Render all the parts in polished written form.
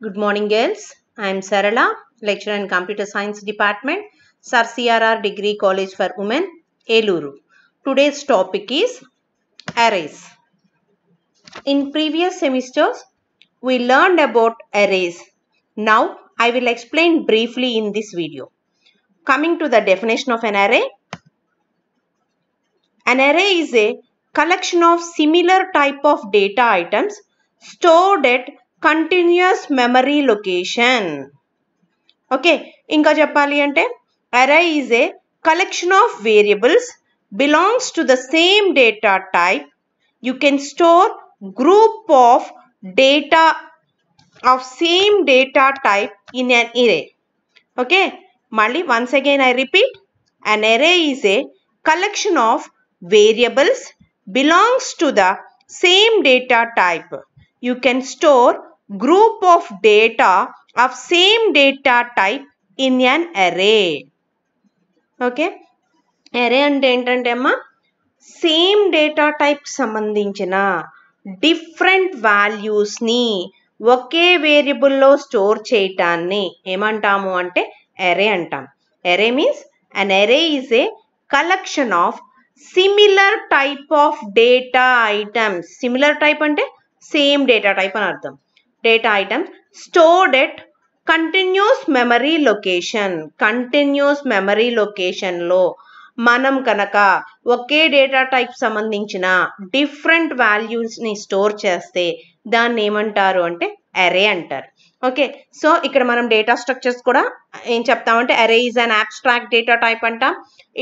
Good morning, girls. I am Sarala, lecturer in Computer Science Department, Sir CRR Degree College for Women, Eluru. Today's topic is arrays. In previous semesters, we learned about arrays. Now, I will explain briefly in this video. Coming to the definition of an array is a collection of similar type of data items stored at continuous memory location. Okay, inka cheppali ante array is a collection of variables belongs to the same data type. You can store group of data of same data type in an array. Okay, malli once again I repeat, an array is a collection of variables belongs to the same data type. You can store group of data of same data type in an array. Okay, array ante entante amma same data type సంబంధించిన different values ని ఒకే variable లో store చేయటాన్ని ఏమంటాము అంటే array అంటాం. array means an array is a collection of similar type of data items. Similar type ante same data type అని అర్థం. Data items stored at continuous memory location. Continuous memory location లో మనం కనుక ఒకే data type సంబంధించిన different values ని store చేస్తే దాన్ని ఏమంటారు అంటే array అంటారు. ఓకే, సో ఇక్కడ మనం డేటా స్ట్రక్చర్స్ కూడా ఏం చెప్తామంటే array is an abstract data type అంటాం.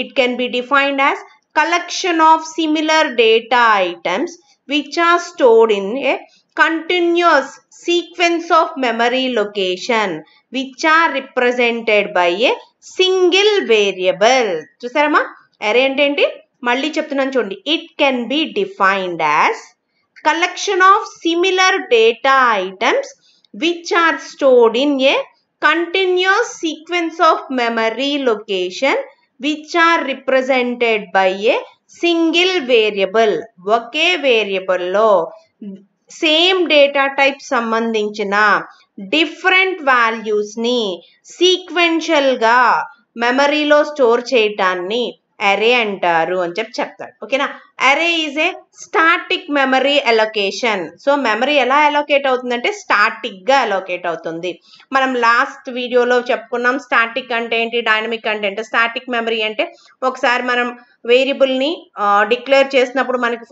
It can be defined as collection of similar data items which are stored in a continuous sequence of memory location which are represented by a single variable. చూసారమ్మా, array అంటే ఏంటి? మళ్ళీ చెప్తున్నాను చూడండి. It can be defined as collection of similar data items which are stored in a continuous sequence of memory location which are represented by a single variable. ఒకే వేరియబుల్లో same data type సంబంధించిన different values ని sequential గా మెమరీలో store చేయటాన్ని array అంటారు అని చెప్తారు. ఓకేనా, array is a static memory allocation. So memory ఎలా అలోకేట్ అవుతుందంటే స్టాటిక్ గా అలోకేట్ అవుతుంది. మనం లాస్ట్ వీడియోలో చెప్పుకున్నాం స్టాటిక్ అంటే ఏంటి, డైనమిక్ అంటే ఏంటి. స్టాటిక్ మెమరీ అంటే ఒకసారి మనం వేరియబుల్ ని డిక్లేర్ చేసినప్పుడు మనకి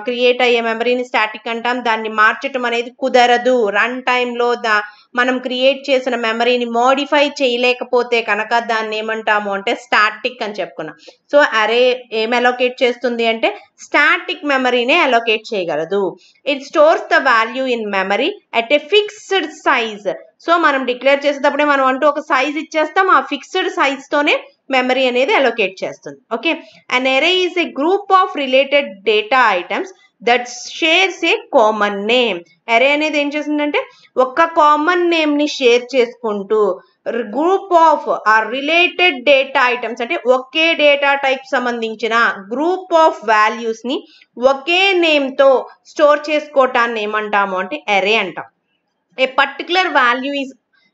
క్రియేట్ అయ్యే మెమరీని స్టాటిక్ అంటాం. దాన్ని మార్చటం అనేది కుదరదు. రన్ టైంలో మనం క్రియేట్ చేసిన మెమరీని మోడిఫై చేయలేకపోతే కనుక దాన్ని ఏమంటాము అంటే స్టాటిక్ అని చెప్పుకున్నాం. సో అరే ఏం అలోకేట్ చేస్తుంది అంటే స్టాటిక్ మెమరీనే అలోకేట్ చేయగలదు. It stores the value in memory at a fixed size. So మనం డిక్లేర్ చేసేటప్పుడే మనం అంటూ ఒక సైజ్ ఇచ్చేస్తాం, ఆ ఫిక్స్డ్ సైజ్ తోనే మెమరీ అనేది అలోకేట్ చేస్తుంది. Okay, an array is a group of related data items that shares a common name. array అనేది ఏం చేస్తుందంటే ఒక కామన్ నేమ్ ని షేర్ చేసుకుంటూ group of or related data items అంటే ఒకే డేటా టైప్ సంబంధించిన గ్రూప్ ఆఫ్ వాల్యూస్ ని ఒకే నేమ్ తో స్టోర్ చేసుకోవటాన్ని ఏమంటాము అంటే array అంటాం. A particular value is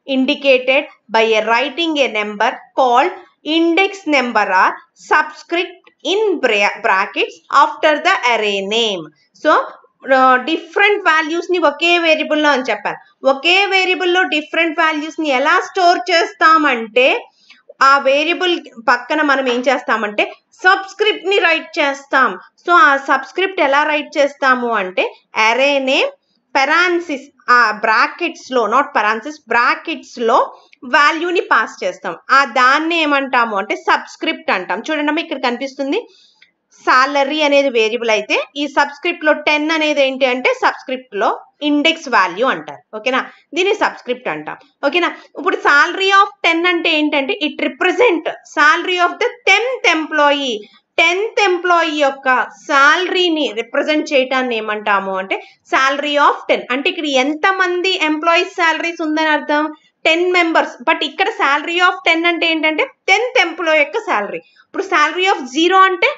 indicated by a writing a number called index number or subscript in brackets after the array name. So different values ని ఒకే variable లో అని చెప్పారు. ఒకే వేరియబుల్ లో డిఫరెంట్ వాల్యూస్ ని ఎలా స్టోర్ చేస్తామంటే ఆ వేరియబుల్ పక్కన మనం ఏం చేస్తామంటే సబ్స్క్రిప్ట్ ని రైట్ చేస్తాం. సో ఆ సబ్స్క్రిప్ట్ ఎలా రైట్ చేస్తాము అంటే array name పెరాన్సిస్ ఆ బ్రాకెట్స్ లో, నాట్ పెరాన్సిస్, బ్రాకెట్స్ లో వాల్యూని పాస్ చేస్తాం. ఆ దాన్ని ఏమంటాము అంటే సబ్స్క్రిప్ట్ అంటాం. చూడండి అమ్మా, ఇక్కడ కనిపిస్తుంది సాలరీ అనేది వేరియబుల్ అయితే ఈ సబ్స్క్రిప్ట్ లో 10 అనేది ఏంటి అంటే సబ్స్క్రిప్ట్ లో ఇండెక్స్ వాల్యూ అంటారు. ఓకేనా, దీన్ని సబ్స్క్రిప్ట్ అంటాం. ఓకేనా, ఇప్పుడు సాలరీ ఆఫ్ 10 అంటే ఏంటంటే it represent salary of the 10th employee. 10th employee యొక్క సాలరీని రిప్రజెంట్ చేయటాన్ని ఏమంటాము అంటే సాలరీ ఆఫ్ 10. అంటే ఇక్కడ ఎంత మంది ఎంప్లాయీస్ సాలరీస్ ఉందని అర్థం, 10 మెంబర్స్. బట్ ఇక్కడ సాలరీ ఆఫ్ 10 అంటే ఏంటంటే 10th ఎంప్లాయీ యొక్క సాలరీ. ఇప్పుడు సాలరీ ఆఫ్ 0 అంటే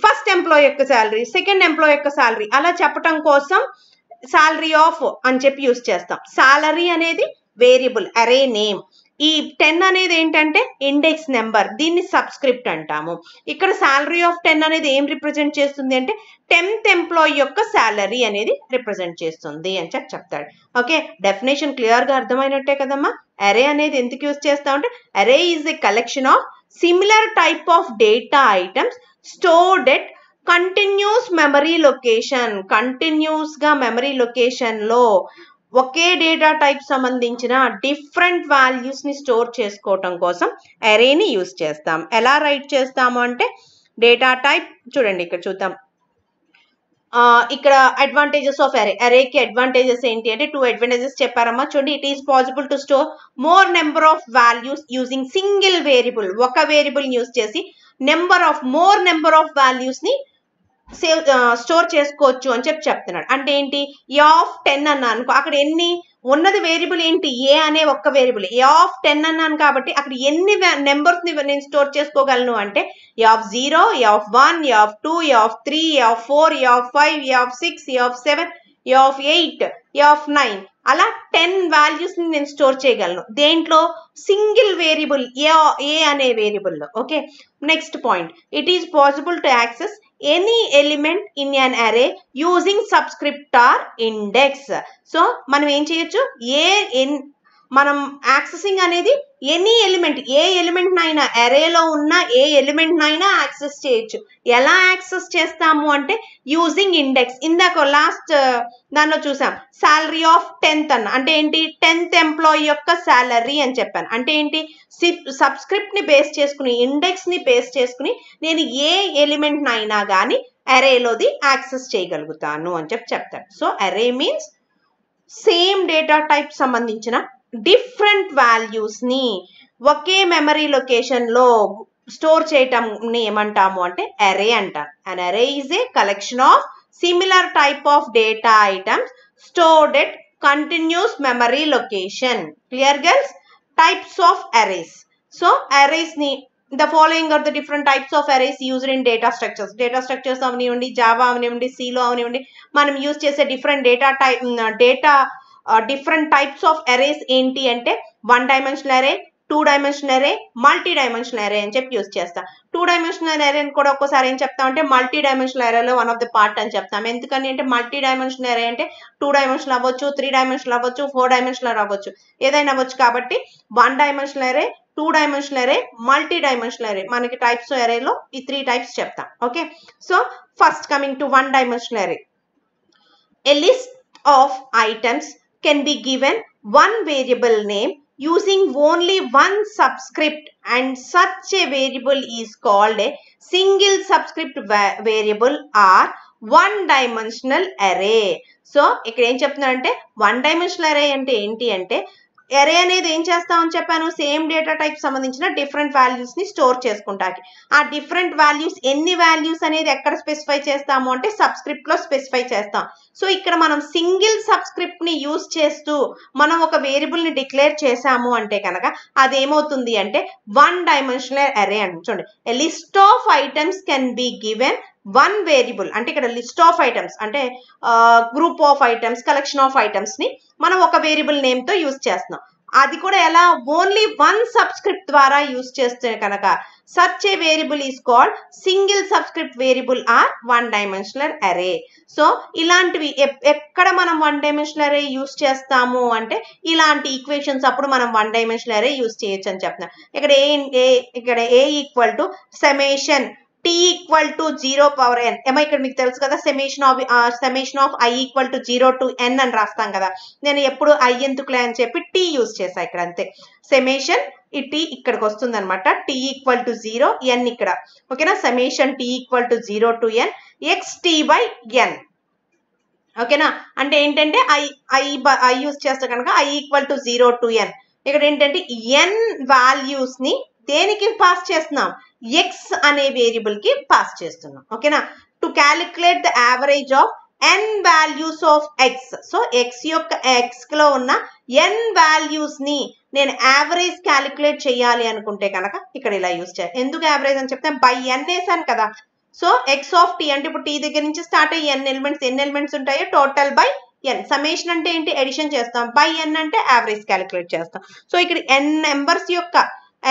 ఫస్ట్ ఎంప్లాయీ యొక్క సాలరీ, సెకండ్ ఎంప్లాయీ యొక్క సాలరీ. అలా చెప్పటం కోసం సాలరీ ఆఫ్ అని చెప్పి యూస్ చేస్తాం. సాలరీ అనేది వేరియబుల్ అరే నేమ్. ఈ 10 అనేది ఏంటంటే ఇండెక్స్ నెంబర్, దీన్ని సబ్స్క్రిప్ట్ అంటాము. ఇక్కడ సాలరీ ఆఫ్ 10 అనేది ఏం రిప్రజెంట్ చేస్తుంది అంటే 10th ఎంప్లాయీ యొక్క సాలరీ అనేది రిప్రజెంట్ చేస్తుంది అని చెప్తాడు. ఓకే, డెఫినేషన్ క్లియర్ గా అర్థమైనట్టే కదమ్మా. అరే అనేది ఎందుకు యూస్ చేస్తామంటే అరే is a collection of similar type of data items stored at continuous memory location. Continuous గా మెమరీ లొకేషన్ లో ఒకే డేటా టైప్ సంబంధించిన డిఫరెంట్ వాల్యూస్ ని స్టోర్ చేసుకోవటం కోసం అరేని యూస్ చేస్తాం. ఎలా రైట్ చేస్తాము అంటే డేటా టైప్ చూడండి, ఇక్కడ చూద్దాం. ఇక్కడ అడ్వాంటేజెస్ ఆఫ్ అరే. అరేకి అడ్వాంటేజెస్ ఏంటి అంటే 2 అడ్వాంటేజెస్ చెప్పారమ్మా. చూడండి, it is possible to store more number of values using single variable. ఒక వేరియబుల్ యూస్ చేసి మోర్ నెంబర్ ఆఫ్ వాల్యూస్ ని స్టోర్ చేసుకోవచ్చు అని చెప్తున్నాడు. అంటే ఏంటి, ఏ ఆఫ్ 10 అన్నాను అనుకో, అక్కడ ఎన్ని ఉన్నది వేరియబుల్ ఏంటి, ఏ అనే ఒక్క వేరియబుల్. ఏ ఆఫ్ 10 అన్నాను కాబట్టి అక్కడ ఎన్ని నెంబర్స్ ని నేను స్టోర్ చేసుకోగలను అంటే a of 0, a of 1, a of 2, a of 3, a of 4, a of 5, a of 6, a of 7, a of 8, a of 9, అలా 10 వాల్యూస్ ని నేను స్టోర్ చేయగలను. దేంట్లో, సింగిల్ వేరియబుల్ ఏ అనే వేరియబుల్ లో. Okay, next point, it is possible to access any element in an array using subscript or index. So మనం ఏం చేయొచ్చు, మనం యాక్సెసింగ్ అనేది ఎనీ ఎలిమెంట్, ఏ ఎలిమెంట్ నైనా అరేలో ఉన్న ఏ ఎలిమెంట్ నైనా యాక్సెస్ చేయొచ్చు. ఎలా యాక్సెస్ చేస్తాము అంటే యూజింగ్ ఇండెక్స్. ఇందాక లాస్ట్ దానిలో చూసాం సాలరీ ఆఫ్ 10th అన్న అంటే ఏంటి, 10th ఎంప్లాయీ యొక్క సాలరీ అని చెప్పాను. అంటే ఏంటి, సబ్స్క్రిప్ట్ ని బేస్ చేసుకుని, ఇండెక్స్ ని బేస్ చేసుకుని నేను ఏ ఎలిమెంట్ నైనా కానీ అరేలోది యాక్సెస్ చేయగలుగుతాను అని చెప్తాను. సో అరే మీన్స్ సేమ్ డేటా టైప్ సంబంధించిన డిఫరెంట్ వాల్యూస్ ని ఒకే మెమరీ లొకేషన్ లో స్టోర్ చేయటం ఏమంటాము అంటే అరే అంటాం. an array is a collection of similar type of data items stored at continuous memory location. Clear girls? Types of arrays. So arrays ni the following are the different types of arrays used in data structures. Data structures avanivundi, Java avanivundi, C lo avanivundi, manam use chese different different types of arrays ఏంటి అంటే 1 dimensional array, 2 dimensional array, multi dimensional array అని చెప్పి use చేస్తాం. 2 dimensional array అని కూడా ఒక్కోసారి ఏం చెప్తాం అంటే మల్టీ డైమెన్షనల్ అరేలో వన్ ఆఫ్ ది పార్ట్ అని చెప్తాం. ఎందుకని అంటే మల్టీ డైమెన్షనల్ అరే అంటే 2 dimensional అవ్వచ్చు, 3 dimensional అవ్వచ్చు, 4 dimensional అవ్వచ్చు, ఏదైనా అవ్వచ్చు. కాబట్టి 1 dimensional array, 2 dimensional array, multi dimensional అరే, మనకి టైప్స్ అరేలో ఈ 3 టైప్స్ చెప్తాం. Okay, so first coming to 1 dimensional array. A list of items can be given one variable name using only one subscript, and such a variable is called a single subscript variable or one dimensional array. So ఇక్కడ ఏం చెప్తున్నారంటే 1 dimensional array అంటే ఏంటి అంటే అరే అనేది ఏం చేస్తామని చెప్పాను, సేమ్ డేటా టైప్ సంబంధించిన డిఫరెంట్ వాల్యూస్ ని స్టోర్ చేసుకుంటాకి. ఆ డిఫరెంట్ వాల్యూస్ ఎన్ని వాల్యూస్ అనేది ఎక్కడ స్పెసిఫై చేస్తాము అంటే సబ్స్క్రిప్ట్ లో స్పెసిఫై చేస్తాం. సో ఇక్కడ మనం సింగిల్ సబ్స్క్రిప్ట్ ని యూజ్ చేస్తూ మనం ఒక వేరియబుల్ ని డిక్లేర్ చేసాము అంటే కనుక అదేమవుతుంది అంటే 1 dimensional array అని. చూడండి, a list of items can be given one variable అంటే ఇక్కడ లిస్ట్ ఆఫ్ ఐటమ్స్ అంటే group of items, collection of items ని మనం ఒక వేరియబుల్ నేమ్ తో యూజ్ చేస్తున్నాం. అది కూడా ఎలా, ఓన్లీ 1 సబ్స్క్రిప్ట్ ద్వారా యూజ్ చేస్తే కనుక such a variable is called single subscript variable or 1 dimensional array. So ఇలాంటివి ఎక్కడ మనం 1 dimensional array యూజ్ చేస్తాము అంటే ఇలాంటి ఈక్వేషన్స్ అప్పుడు మనం 1 dimensional array యూజ్ చేయొచ్చు అని చెప్తున్నాం. ఇక్కడ a equal to summation t equal to 0 power n. ఏమో ఇక్కడ మీకు తెలుసు కదా, summation of i equal to 0 to n అని రాస్తాం కదా. నేను ఎప్పుడు i ఎందుకులే అని చెప్పి t యూజ్ చేసా ఇక్కడ, అంతే. సమ్మేషన్ ఈ t ఇక్కడికి వస్తుంది అనమాట, t equal to 0, n ఇక్కడ. ఓకేనా, summation t equal to 0 to n xt by n. ఓకేనా, అంటే ఏంటంటే i యూజ్ చేస్తే కనుక i equal to 0 to n. ఇక్కడ ఏంటంటే n వాల్యూస్ ని దేనికి పాస్ చేస్తున్నాం, x అనే వేరియబుల్ కి పాస్ చేస్తున్నాం. ఓకేనా, to calculate the average of n values of x. So x యొక్క x లో ఉన్న n వాల్యూస్ ని నేను యావరేజ్ క్యాలిక్యులేట్ చేయాలి అనుకుంటే కనుక ఇక్కడ ఇలా యూజ్ చేయాలి. ఎందుకు యావరేజ్ అని చెప్తే బై n వేసాను కదా. సో x ఆఫ్ t అంటే ఇప్పుడు t దగ్గర నుంచి స్టార్ట్ అయ్యి n ఎలిమెంట్స్ ఉంటాయో టోటల్ బై ఎన్. సమ్మేషన్ అంటే ఏంటి, ఎడిషన్ చేస్తాం. బై ఎన్ అంటే యావరేజ్ క్యాలిక్యులేట్ చేస్తాం. సో ఇక్కడ ఎన్ నెంబర్స్ యొక్క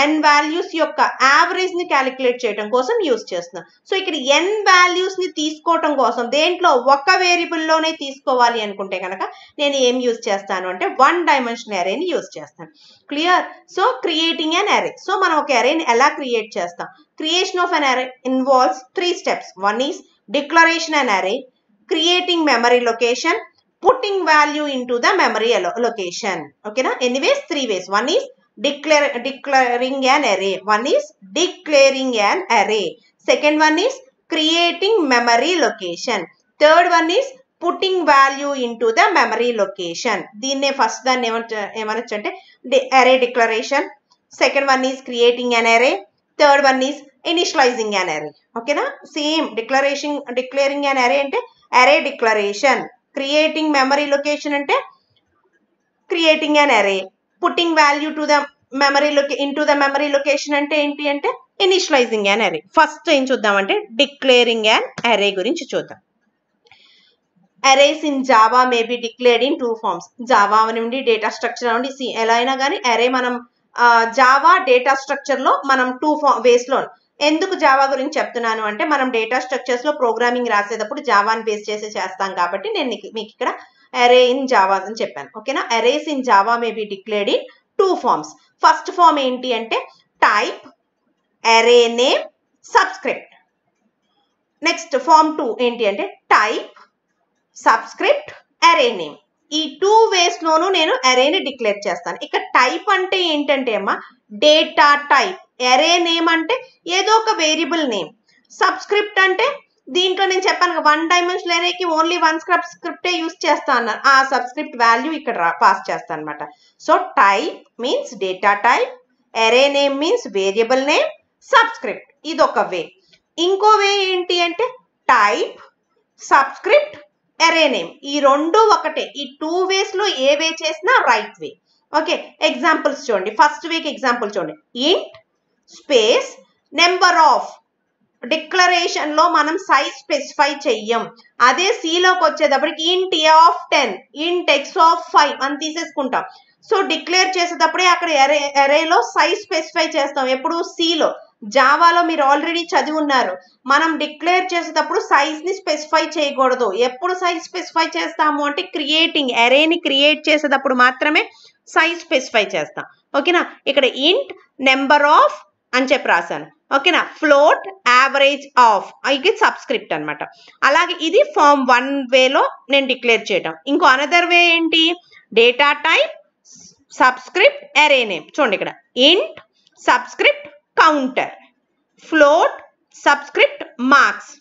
ఎన్ వాల్యూస్ యొక్క యావరేజ్ ని క్యాలిక్యులేట్ చేయడం కోసం యూజ్ చేస్తున్నాం. సో ఇక్కడ ఎన్ వాల్యూస్ ని తీసుకోవటం కోసం దేంట్లో ఒక వేరియబుల్ లోనే తీసుకోవాలి అనుకుంటే కనుక నేను ఏం యూజ్ చేస్తాను అంటే 1 డైమెన్షనల్ అరేని యూజ్ చేస్తాను. క్లియర్? సో క్రియేటింగ్ అన్ అరే. సో మనం ఒక అరేని ఎలా క్రియేట్ చేస్తాం? Creation of an array involves 3 steps. One is declaration an array, creating memory location, putting value into the memory location. Okay na? Anyways, 3 ways. One is declaring an array. One is declaring an array. Second one is creating memory location. Third one is putting value into the memory location. దీన్నే first దాన్ని ఏమనొచ్చు అంటే array declaration. Second one is creating an array. Third one is initializing an array. Okay na? Same declaring an array అంటే array declaration. Creating memory location అంటే creating an array. Putting value to the memory into the memory location అంటే ఏంటి అంటే initializing an array. First ఏం చూద్దామంటే declaring an array గురించి చూద్దాం. Arrays in Java may be declared in 2 forms. Java నుండి data structure నుండి ఎలా అయినా కానీ array మనం జావా డేటా స్ట్రక్చర్ లో మనం 2 ways లో. ఎందుకు జావా గురించి చెప్తున్నాను అంటే మనం డేటా స్ట్రక్చర్స్ లో ప్రోగ్రామింగ్ రాసేటప్పుడు జావాని బేస్ చేసి చేస్తాం కాబట్టి నేను మీకు ఇక్కడ అరే ఇన్ జావా అని చెప్పాను. ఓకేనా? Arrays in Java may be declared in 2 forms. First form ఏంటి అంటే type, array name, subscript. Next form 2 ఏంటి అంటే టైప్, సబ్స్క్రిప్ట్, అరే నేమ్. ఈ 2 ways లోనూ నేను అరేని డిక్లేర్ చేస్తాను. ఇక్కడ టైప్ అంటే ఏంటంటే అమ్మా డేటా టైప్. అరే నేమ్ అంటే ఏదో ఒక వేరియబుల్ నేమ్. సబ్స్క్రిప్ట్ అంటే దీంట్లో నేను చెప్పాను 1 డైమెన్షనల్ అరేకి ఓన్లీ 1 స్క్రిప్టే యూజ్ చేస్తా అన్నారు. ఆ సబ్స్క్రిప్ట్ వాల్యూ ఇక్కడ పాస్ చేస్తాను అనమాట. So type means data type, array name means variable name, subscript ఇది ఒక వే. ఇంకో వే ఏంటి అంటే టైప్, సబ్స్క్రిప్ట్, అరే నేమ్ ఈ రెండు ఒకటే. ఈ 2 ways లో ఏ వే చేసినా రైట్ వే. ఓకే, ఎగ్జాంపుల్స్ చూడండి. ఫస్ట్ వీక్ ఎగ్జాంపుల్ చూడండి. ఇంట్ స్పేస్ నెంబర్ ఆఫ్. డిక్లరేషన్ లో మనం సైజ్ స్పెసిఫై చెయ్యం. అదే సిలోకి వచ్చేటప్పటికి ఇంట్ ఏ ఆఫ్ 10, ఇంట్ ఎక్స్ ఆఫ్ 5 అని తీసేసుకుంటాం. సో డిక్లేర్ చేసేటప్పుడే అక్కడ అరేలో సైజ్ స్పెసిఫై చేస్తాం. ఎప్పుడు సిలో. జావాలో మీరు ఆల్రెడీ చదివి ఉన్నారు. మనం డిక్లేర్ చేసేటప్పుడు సైజ్ ని స్పెసిఫై చేయకూడదు. ఎప్పుడు సైజ్ స్పెసిఫై చేస్తాము అంటే క్రియేటింగ్ అరేని క్రియేట్ చేసేటప్పుడు మాత్రమే సైజ్ స్పెసిఫై చేస్తాం. ఓకేనా? ఇక్కడ ఇంట్ నెంబర్ ఆఫ్ అని చెప్పి రాశాను. ఓకేనా? ఫ్లోట్ యావరేజ్ ఆఫ్ ఇది సబ్స్క్రిప్ట్ అనమాట. అలాగే ఇది ఫార్మ్ 1 వేలో నేను డిక్లేర్ చేయటం. ఇంకో అనదర్ వే ఏంటి data type, subscript, array name. చూడండి ఇక్కడ int subscript counter, float subscript marks.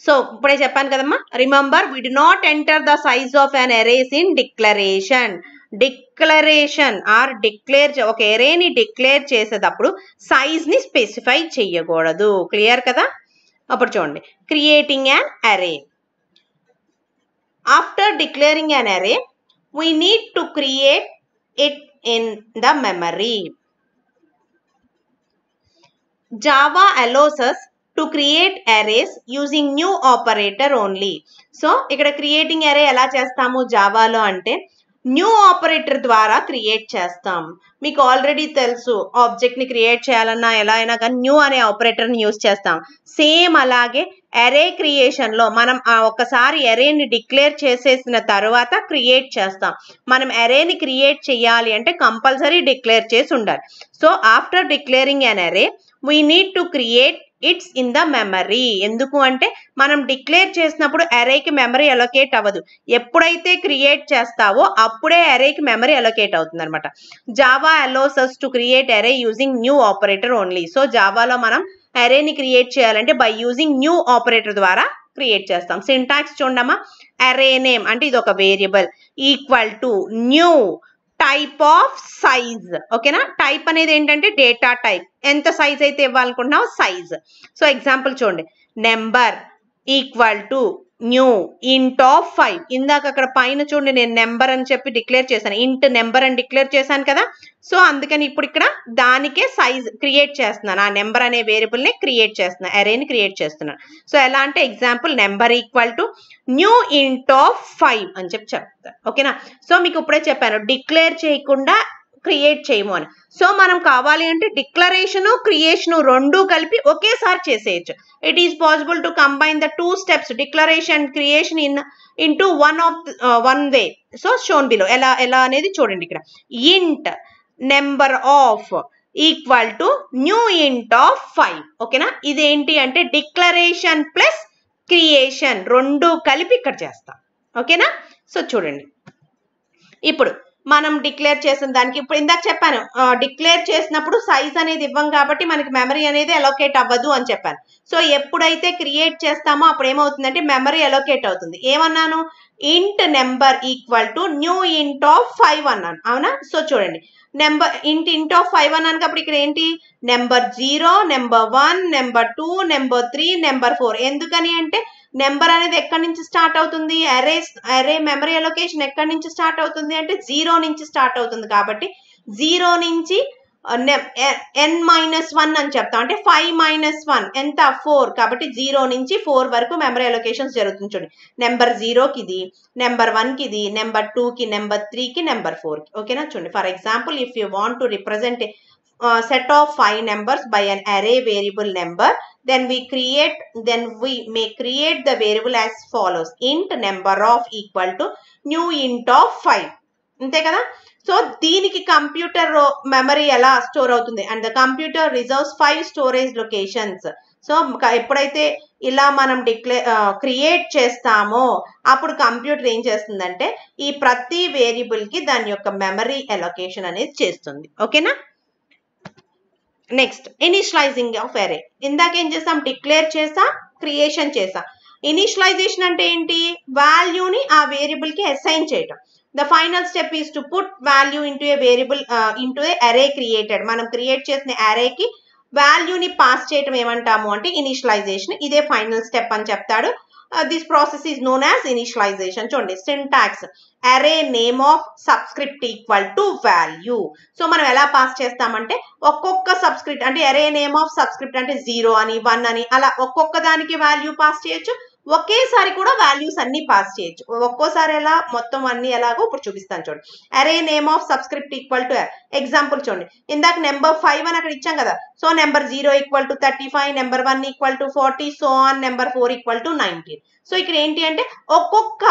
So ఇప్పుడే చెప్పాను కదమ్మా, remember we do not enter the size of an arrays in declaration. Declaration or declare ఒక అరేని డిక్లేర్ చేసేటప్పుడు సైజ్ ని స్పెసిఫై చెయ్యకూడదు. క్లియర్ కదా? అప్పుడు చూడండి క్రియేటింగ్ అన్ అరే. ఆఫ్టర్ డిక్లేరింగ్ అన్ అరే we need to create it in the memory. Java allows us to create arrays using new operator only. So ఇక్కడ క్రియేటింగ్ అరే ఎలా చేస్తాము జావాలో అంటే న్యూ ఆపరేటర్ ద్వారా క్రియేట్ చేస్తాం. మీకు ఆల్రెడీ తెలుసు ఆబ్జెక్ట్ ని క్రియేట్ చేయాలన్నా ఎలా అయినా కానీ న్యూ అనే ఆపరేటర్ ని యూజ్ చేస్తాం. సేమ్ అలాగే అరే క్రియేషన్ లో మనం ఒక్కసారి అరేని డిక్లేర్ చేసేసిన తర్వాత క్రియేట్ చేస్తాం. మనం అరేని క్రియేట్ చేయాలి అంటే కంపల్సరీ డిక్లేర్ చేసి ఉండాలి. సో ఆఫ్టర్ డిక్లేరింగ్ అన్ అరే we need to create it's in the memory. ఎందుకు అంటే మనం డిక్లేర్ చేసినప్పుడు అరేకి మెమరీ అలొకేట్ అవ్వదు. ఎప్పుడైతే క్రియేట్ చేస్తావో అప్పుడే అరేకి మెమరీ అలొకేట్ అవుతుంది అనమాట. Java allows us to create array using new operator only. So జావాలో మనం అరేని క్రియేట్ చేయాలంటే బై యూజింగ్ న్యూ ఆపరేటర్ ద్వారా క్రియేట్ చేస్తాం. సింటాక్స్ చూడమ్మా, అరే నేమ్ అంటే ఇది ఒక variable equal to new type of size. ఓకేనా? టైప్ అనేది ఏంటంటే డేటా టైప్. ఎంత సైజ్ అయితే ఇవ్వాలనుకుంటున్నావు సైజ్. సో ఎగ్జాంపుల్ చూడండి, number equal to new int of 5. ఇందాక అక్కడ పైన చూడండి నేను నెంబర్ అని చెప్పి డిక్లేర్ చేశాను, ఇంట్ నెంబర్ అని డిక్లేర్ చేశాను కదా. సో అందుకని ఇప్పుడు ఇక్కడ దానికే సైజ్ క్రియేట్ చేస్తున్నాను, ఆ నెంబర్ అనే వేరియబుల్ని క్రియేట్ చేస్తున్నాను, అరేని క్రియేట్ చేస్తున్నాను. సో ఎలా అంటే example number equal to new int of 5 అని చెప్పి చెప్తాను. ఓకేనా. సో మీకు ఇప్పుడే చెప్పాను డిక్లేర్ చేయకుండా క్రియేట్ చేయము అని. సో మనం కావాలి అంటే డిక్లరేషన్ క్రియేషన్ రెండు కలిపి ఒకేసారి చేసేయచ్చు. It is possible to combine the 2 steps declaration creation into one way. So shown below ఎలా అనేది చూడండి. ఇక్కడ ఇంట్ number of equal to new int of 5. ఓకేనా. ఇదేంటి అంటే డిక్లరేషన్ ప్లస్ క్రియేషన్ రెండు కలిపి ఇక్కడ చేస్తాం. ఓకేనా. సో చూడండి ఇప్పుడు మనం డిక్లేర్ చేసిన దానికి ఇప్పుడు ఇందాక చెప్పాను డిక్లేర్ చేసినప్పుడు సైజ్ అనేది ఇవ్వం కాబట్టి మనకి మెమరీ అనేది అలోకేట్ అవ్వదు అని చెప్పాను. సో ఎప్పుడైతే క్రియేట్ చేస్తామో అప్పుడు ఏమవుతుందంటే మెమరీ అలోకేట్ అవుతుంది. ఏమన్నాను, ఇంట్ number equal to new int of 5 అన్నాను, అవునా. సో చూడండి నెంబర్ ఇంట్ ఆఫ్ 5 అన్నాను కాబట్టి ఇక్కడ ఏంటి number 0, number 1, number 2, number 3, number 4. ఎందుకని అంటే నెంబర్ అనేది ఎక్కడి నుంచి స్టార్ట్ అవుతుంది, అరే మెమరీ అలొకేషన్ ఎక్కడి నుంచి స్టార్ట్ అవుతుంది అంటే 0 నుంచి స్టార్ట్ అవుతుంది. కాబట్టి 0 నుంచి n-1 అని చెప్తాం, అంటే 5 - 1 ఎంత 4. కాబట్టి 0 నుంచి 4 వరకు మెమరీ అలొకేషన్స్ జరుగుతుంది. చూడండి నెంబర్ 0కి ఇది, నెంబర్ 1కి ఇది, నెంబర్ 2కి, నెంబర్ 3కి, నెంబర్ 4కి. ఓకేనా. చూడండి for example if you want to represent set of 5 numbers by an array variable number, then we may create the variable as follows: int number of equal to new int of 5. అంతే కదా. So దీనికి computer memory ఎలా store అవుతుంది and the computer reserves 5 storage locations. So ఎప్పుడైతే ఇలా మనం create చేస్తామో అప్పుడు కంప్యూటర్ ఏం చేస్తుందంటే ఈ ప్రతి వేరియబుల్ కి దాని యొక్క మెమరీ అలొకేషన్ అనేది చేస్తుంది. ఓకేనా. నెక్స్ట్ ఇనిషియలైజింగ్ ఆఫ్ అరే. ఇందాక ఏం చేసాం, డిక్లేర్ చేసా, క్రియేషన్ చేసా. ఇనిషియలైజేషన్ అంటే ఏంటి, వాల్యూని ఆ వేరియబుల్ కి అసైన్ చేయటం. The final step is to put value into a variable into a array created. మనం క్రియేట్ చేసిన అరేకి వాల్యూని పాస్ చేయటం ఏమంటాము అంటే ఇనిషియలైజేషన్. ఇదే ఫైనల్ స్టెప్ అని చెప్తాడు. This process is known as initialization. చూడండి syntax array name of subscript equal to value. So మనం ఎలా పాస్ చేస్తామంటే ఒక్కొక్క సబ్స్క్రిప్ట్ అంటే అరే నేమ్ ఆఫ్ సబ్స్క్రిప్ట్ అంటే 0 అని 1 అని అలా ఒక్కొక్క దానికి వాల్యూ పాస్ చేయొచ్చు. ఒకేసారి కూడా వాల్యూస్ అన్ని పాస్ చేయొచ్చు. ఒక్కోసారి ఎలా మొత్తం అన్ని ఎలాగో ఇప్పుడు చూపిస్తాను. చూడండి అరే name of subscript equal to example చూడండి ఇందాక నెంబర్ 5 అని అక్కడ ఇచ్చాం కదా. So number 0 equal to 35, number 1 equal to 40, so on number 4 equal to 19. So ఇక్కడ ఏంటి అంటే ఒక్కొక్క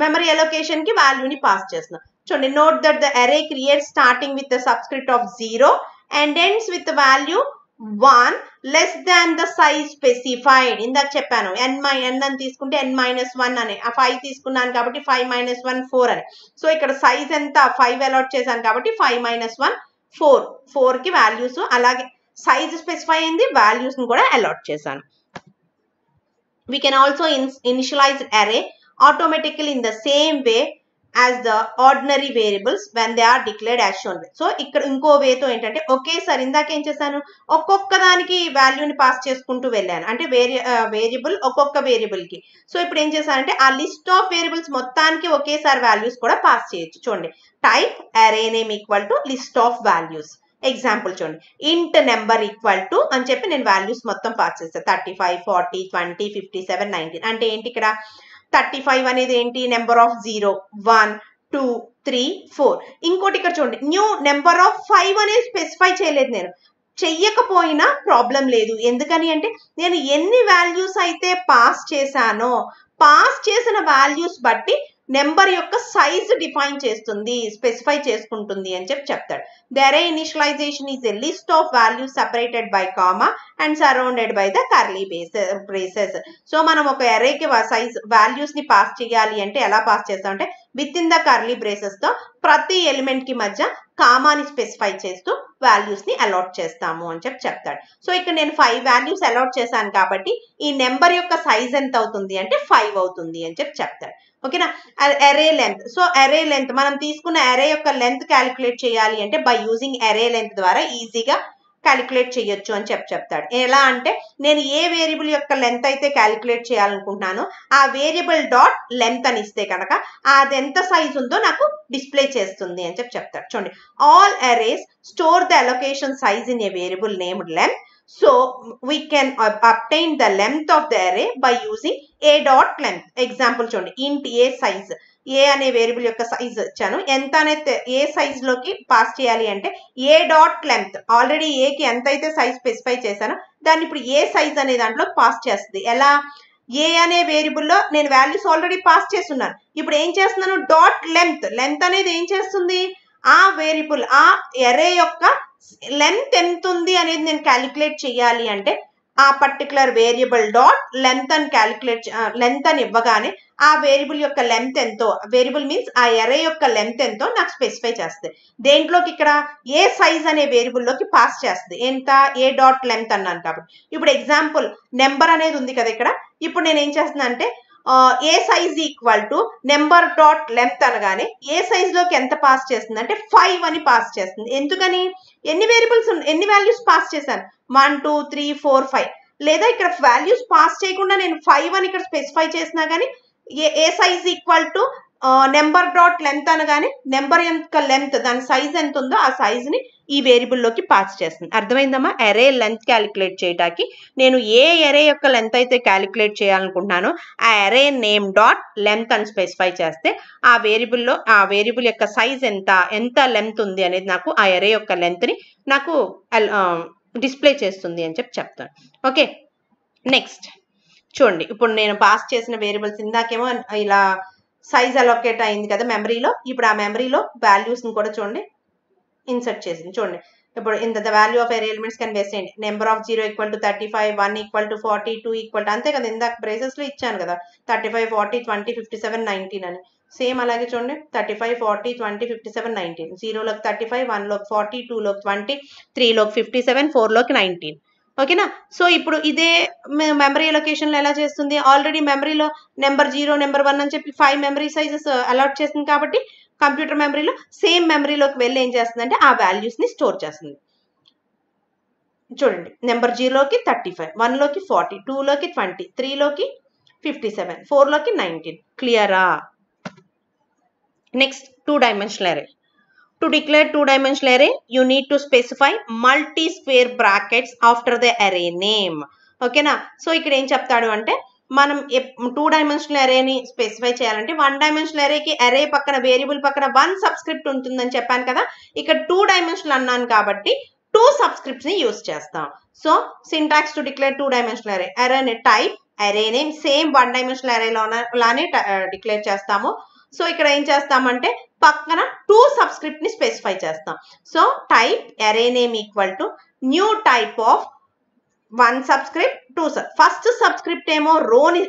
మెమరీ అలొకేషన్ కి వాల్యూని పాస్ చేస్తున్నాం. చూడండి నోట్ దట్ ద అరే create starting with the subscript of 0 and ends with value 1 less than the size specified. ఇందాక చెప్పాను n అని తీసుకుంటే n-1 అని, ఆ 5 తీసుకున్నాను కాబట్టి 5 - 1 4 అని. సో ఇక్కడ సైజ్ ఎంత 5 అలాట్ చేశాను కాబట్టి 5 - 1 4 కి వాల్యూస్, అలాగే సైజ్ స్పెసిఫై అయింది, వాల్యూస్ ని కూడా అలాట్ చేశాను. We can also initialize array automatically in the same way as the ordinary variables when they are declared as shown. So ఇక్కడ ఇంకో వేతో ఏంటంటే ఒకేసారి ఇందాక ఏం చేశాను ఒక్కొక్క దానికి వాల్యూని పాస్ చేసుకుంటూ వెళ్ళాను, అంటే వేరియబుల్ ఒక్కొక్క వేరియబుల్ కి. సో ఇప్పుడు ఏం చేశానంటే ఆ లిస్ట్ ఆఫ్ వేరియబుల్స్ మొత్తానికి ఒకేసారి వాల్యూస్ కూడా పాస్ చేయొచ్చు. చూడండి type array name equal to list of values. Example చూడండి ఇంట్ నెంబర్ ఈక్వల్ టు అని చెప్పి నేను వాల్యూస్ మొత్తం పాస్ చేస్తాను 35, 40, 20, 57, 19. అంటే ఏంటి ఇక్కడ 35 అనేది ఏంటి నెంబర్ ఆఫ్ 0, 1, 2, 3, 4. ఇంకోటి ఇక్కడ చూడండి న్యూ నెంబర్ ఆఫ్ 5 అనేది స్పెసిఫై చేయలేదు, నేను చెయ్యకపోయినా ప్రాబ్లం లేదు. ఎందుకని అంటే నేను ఎన్ని వాల్యూస్ అయితే పాస్ చేశానో పాస్ చేసిన వాల్యూస్ బట్టి నెంబర్ యొక్క సైజ్ డిఫైన్ చేస్తుంది, స్పెసిఫై చేసుకుంటుంది అని చెప్తాడు. The array initialization is a list of values separated by comma and surrounded by the curly braces. So మనం ఒక అరేకి సైజ్ వాల్యూస్ ని పాస్ చేయాలి అంటే ఎలా పాస్ చేస్తాం అంటే within the curly braces తో ప్రతి ఎలిమెంట్ కి మధ్య కామాని స్పెసిఫై చేస్తూ వాల్యూస్ ని అలాట్ చేస్తాము అని చెప్తాడు. సో ఇక్కడ నేను 5 వాల్యూస్ అలాట్ చేశాను కాబట్టి ఈ నెంబర్ యొక్క సైజ్ ఎంత అవుతుంది అంటే 5 అవుతుంది అని చెప్తాడు. ఓకేనా. అరే లెంత్. సో అరే లెంత్ మనం తీసుకున్న అరే యొక్క లెంత్ క్యాలిక్యులేట్ చేయాలి అంటే బై యూజింగ్ అరే లెంత్ ద్వారా ఈజీగా క్యాలిక్యులేట్ చేయొచ్చు అని చెప్తాడు. ఎలా అంటే నేను ఏ వేరియబుల్ యొక్క లెంత్ అయితే క్యాలిక్యులేట్ చేయాలనుకుంటున్నానో ఆ వేరియబుల్ డాట్ లెంత్ అని ఇస్తే కనుక అది ఎంత సైజ్ ఉందో నాకు డిస్ప్లే చేస్తుంది అని చెప్తాడు. చూడండి, all arrays store the allocation size in a variable named length. So we can obtain the length of the array by using a dot length. Example చూడండి, int a size, ఏ అనే variable యొక్క size ఇచ్చాను, ఎంత అనేది ఏ size లోకి pass చేయాలి అంటే A dot length, already ఏకి ఎంత అయితే సైజ్ స్పెసిఫై చేశానో దాన్ని ఇప్పుడు ఏ సైజ్ అనే దాంట్లో పాస్ చేస్తుంది. ఎలా, ఏ అనే వేరియబుల్లో నేను వాల్యూస్ ఆల్రెడీ పాస్ చేస్తున్నాను, ఇప్పుడు ఏం చేస్తున్నాను, డాట్ లెంత్ అనేది ఏం చేస్తుంది, ఆ వేరియబుల్ ఆ అరే యొక్క లెంత్ ఎంత ఉంది అనేది నేను క్యాలిక్యులేట్ చేయాలి అంటే ఆ పర్టికులర్ వేరియబుల్ డాట్ లెంత్ అని లెంత్ అని ఇవ్వగానే ఆ వేరియబుల్ యొక్క లెంత్ ఎంతో, వేరియబుల్ మీన్స్ ఆ అరే యొక్క లెంత్ ఎంతో నాకు స్పెసిఫై చేస్తుంది. దేంట్లోకి, ఇక్కడ ఏ సైజ్ అనే వేరియబుల్లోకి పాస్ చేస్తుంది. ఎంత, ఏ డాట్ లెంత్ అన్నాను కాబట్టి. ఇప్పుడు ఎగ్జాంపుల్ నెంబర్ అనేది ఉంది కదా ఇక్కడ, ఇప్పుడు నేను ఏం చేస్తున్నా అంటే a size equal to number dot length అనగానే ఏ సైజ్ లోకి ఎంత పాస్ చేస్తుంది అంటే 5 అని పాస్ చేస్తుంది. ఎందుకని, ఎన్ని వేరియబుల్స్ ఎన్ని వాల్యూస్ పాస్ చేశాను, 1 2 3 4 5, లేదా ఇక్కడ వాల్యూస్ పాస్ చేయకుండా నేను 5 అని ఇక్కడ స్పెసిఫై చేసినా కానీ a size equal to number dot length అనగానే నెంబర్ యొక్క లెంత్ దాని సైజ్ ఎంత ఉందో ఆ సైజ్ ని ఈ వేరియబుల్లోకి పాస్ చేస్తుంది. అర్థమైందమ్మా? అరే లెంత్ క్యాలిక్యులేట్ చేయడానికి నేను ఏ అరే యొక్క లెంత్ అయితే క్యాలిక్యులేట్ చేయాలనుకుంటున్నానో ఆ అరే నేమ్ డాట్ లెంత్ అని స్పెసిఫై చేస్తే ఆ వేరియబుల్ యొక్క సైజ్ ఎంత లెంత్ ఉంది అనేది నాకు ఆ అరే యొక్క లెంత్ ని నాకు డిస్ప్లే చేస్తుంది అని చెప్తాను. ఓకే, నెక్స్ట్ చూడండి, ఇప్పుడు నేను పాస్ చేసిన వేరియబుల్స్ ఇందాకేమో ఇలా సైజ్ అలొకేట్ అయింది కదా మెమరీలో, ఇప్పుడు ఆ మెమరీలో వాల్యూస్ని కూడా చూడండి ఇన్సర్ట్ చేసింది. చూడండి, ఇప్పుడు ద వాల్యూ ఆఫ్ అరే ఎలిమెంట్స్ కెన్ బేస్ చేయండి, నెంబర్ ఆఫ్ 0 = 35, 1 = 40, 2 = అంతే కదా, ఇందాక బ్రేసెస్లో ఇచ్చాను కదా 35 40 20 57 19 అని. సేమ్ అలాగే చూడండి, 35 40 20 57 19, 0లోకి 35, 1లోకి 40, 2లోకి 20, 3లోకి 57, 4లోకి 19. ఓకేనా? సో ఇప్పుడు ఇదే మెమరీ లొకేషన్లో ఎలా చేస్తుంది, ఆల్రెడీ మెమరీలో నెంబర్ 0 నెంబర్ 1 అని చెప్పి 5 మెమరీ సైజెస్ అలాట్ చేస్తుంది కాబట్టి కంప్యూటర్ మెమరీలో సేమ్ మెమరీలోకి వెళ్ళి ఏం చేస్తుంది అంటే ఆ వాల్యూస్ని స్టోర్ చేస్తుంది. చూడండి, నెంబర్ 0లోకి 35, 1లోకి 40, 2లోకి 20, 3లోకి 57, 4లోకి 19. క్లియరా? Next, 2-dimensional array. To declare 2-dimensional array, you need to specify multi-square brackets after the array name. ఓకేనా? సో ఇక్కడ ఏం చెప్తాడు అంటే మనం 2-dimensional arrayని స్పెసిఫై చేయాలంటే 1-dimensional arrayకి అరే పక్కన వేరియబుల్ పక్కన 1 సబ్స్క్రిప్ట్ ఉంటుందని చెప్పాను కదా, ఇక్కడ 2-dimensional అన్నాను కాబట్టి 2 సబ్స్క్రిప్ట్స్ని యూజ్ చేస్తాం. So syntax to declare 2-dimensional array, అరేని type, array name same 1-dimensional arrayలానే డిక్లేర్ చేస్తాము. సో ఇక్కడ ఏం చేస్తామంటే పక్కన 2 సబ్స్క్రిప్ట్ ని స్పెసిఫై చేస్తాం. So type array name equal to new type of 1 subscript 2 first subscript ఏమో రోని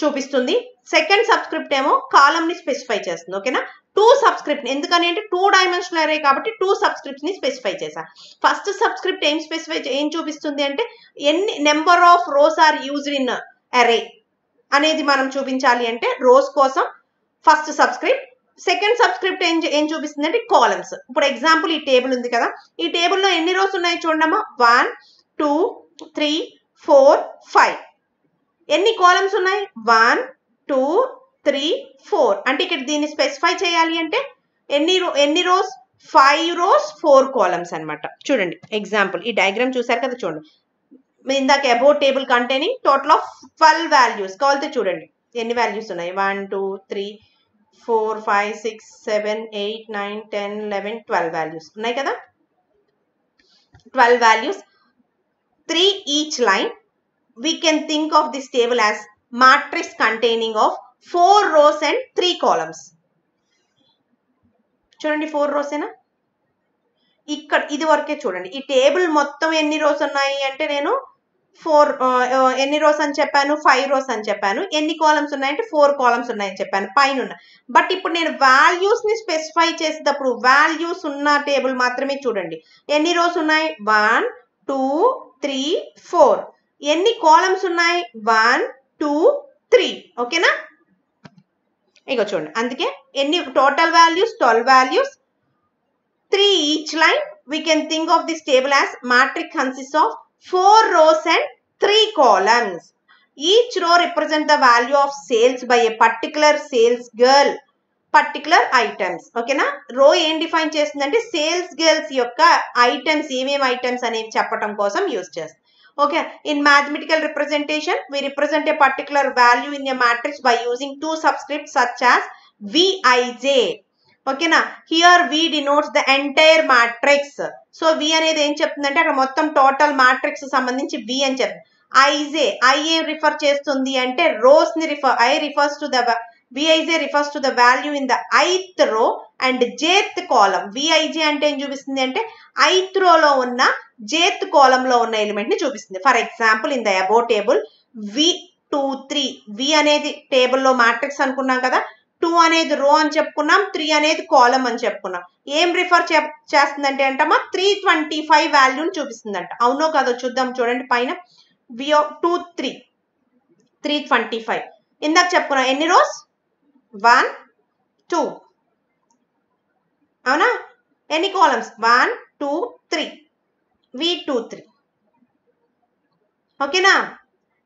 చూపిస్తుంది, సెకండ్ సబ్స్క్రిప్ట్ ఏమో కాలమ్ ని స్పెసిఫై చేస్తుంది. ఓకేనా? 2 సబ్స్క్రిప్ట్, ఎందుకని అంటే 2-dimensional array కాబట్టి 2 సబ్స్క్రిప్ట్స్ ని స్పెసిఫై చేశా. ఫస్ట్ సబ్స్క్రిప్ట్ ఏం చూపిస్తుంది అంటే ఎన్ని number of rows are used in array అనేది మనం చూపించాలి అంటే రోస్ కోసం ఫస్ట్ సబ్స్క్రిప్ట్, సెకండ్ సబ్స్క్రిప్ట్ ఏం చూపిస్తుంది అంటే కాలమ్స్. ఇప్పుడు ఎగ్జాంపుల్ ఈ టేబుల్ ఉంది కదా, ఈ టేబుల్లో ఎన్ని రోస్ ఉన్నాయి చూడమ్మా, 1 2 3 4 5. ఎన్ని కాలమ్స్ ఉన్నాయి, 1 2 3 4. అంటే ఇక్కడ దీన్ని స్పెసిఫై చేయాలి అంటే ఎన్ని రోస్, 5 రోస్ 4 కాలమ్స్ అనమాట. చూడండి ఎగ్జాంపుల్, ఈ డయాగ్రామ్ చూసారు కదా, చూడండి ఇందాక about table containing total of 12 values కావాలితే చూడండి ఎన్ని వాల్యూస్ ఉన్నాయి, 1 2 3 4 5 6 7 8 9 10 11 12 వాల్యూస్ ఉన్నాయి కదా. 12 values, 3 each line. We can think of this table as matrix containing of 4 rows and 3 columns. చూడండి 4 rows ఏనా, ఇక్కడ ఇది వరకే చూడండి. ఈ టేబుల్ మొత్తం ఎన్ని రోస్ ఉన్నాయి అంటే నేను 4 ఎన్ని రోస్ అని చెప్పాను, 5 రోస్ అని చెప్పాను. ఎన్ని కాలమ్స్ ఉన్నాయంటే 4 కాలమ్స్ ఉన్నాయని చెప్పాను పైన ఉన్న. బట్ ఇప్పుడు నేను వాల్యూస్ ని స్పెసిఫై చేసేటప్పుడు వాల్యూస్ ఉన్న టేబుల్ మాత్రమే చూడండి. ఎన్ని రోస్ ఉన్నాయి, 1 2 3 4. ఎన్ని కాలమ్స్ ఉన్నాయి, 1 2 3. ఓకేనా? ఇగో చూడండి, అందుకే ఎన్ని total values 12 values, 3 each line, we can think of this table as matrix consists of 4 rows and 3 columns. Each row represents the value of sales by a particular sales girl, particular items. ఓకేనా, రో ఏం define చేస్తుందంటే sales girls యొక్క items ఏమేమి items అనేవి చెప్పడం కోసం use చేస్తుంది. Okay, in mathematical representation we represent a particular value in a matrix by using two subscripts such as Vij. ఓకేనా, here V denotes the entire matrix. So V అనేది ఏం చెప్తుందంటే అక్కడ మొత్తం టోటల్ మ్యాట్రిక్స్ సంబంధించి V అని చెప్తుంది. I ఏం రిఫర్ చేస్తుంది అంటే రోస్ ని I refers to the Vij refers to the value in the ith row and jth column. Vij అంటే ఏం చూపిస్తుంది అంటే ith row లో ఉన్న jth column లో ఉన్న ఎలిమెంట్ ని చూపిస్తుంది. For example in the above table V23, V అనేది టేబుల్ లో మ్యాట్రిక్స్ అనుకున్నాం కదా, 2 అనేది రో అని చెప్పుకున్నాం, 3 అనేది కాలమ్ అని చెప్పుకున్నాం. ఏం రిఫర్ చేస్తుందంటే అంటమ్మా 325 వాల్యూని చూపిస్తుందంట. అవునో కాదో చూద్దాం. చూడండి పైన V23 325 ఇందాక చెప్పుకున్నాం. ఎన్ని రోస్? 1 2. అవునా? ఎన్ని కాలమ్స్? 1 2 3. V23. ఓకేనా?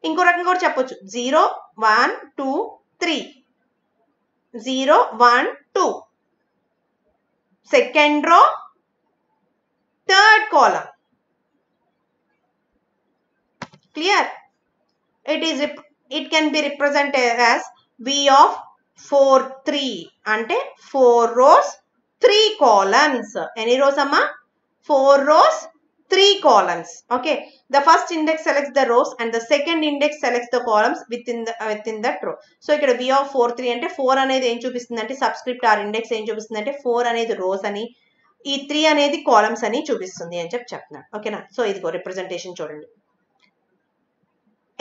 ఇంకో రకంగా కూడా చెప్పొచ్చు. 0 1 2 3. 0 1 2. Second row, third column. Clear? It can be represented as V of 4 3 అంటే 4 rows 3 columns. ఎన్ని rows అమ్మా? 4 rows 3 columns. Okay, the first index selects the rows and the second index selects the columns within that row. So ఇక్కడ V of 4 3 అంటే 4 అనేది ఏం చూపిస్తుంది అంటే subscript or index ఏం చూపిస్తుంది అంటే 4 అనేది రోస్ అని, ఈ 3 అనేది కాలమ్స్ అని చూపిస్తుంది అని చెప్తున్నాను. ఓకేనా? సో ఇదిగో రిప్రజెంటేషన్ చూడండి.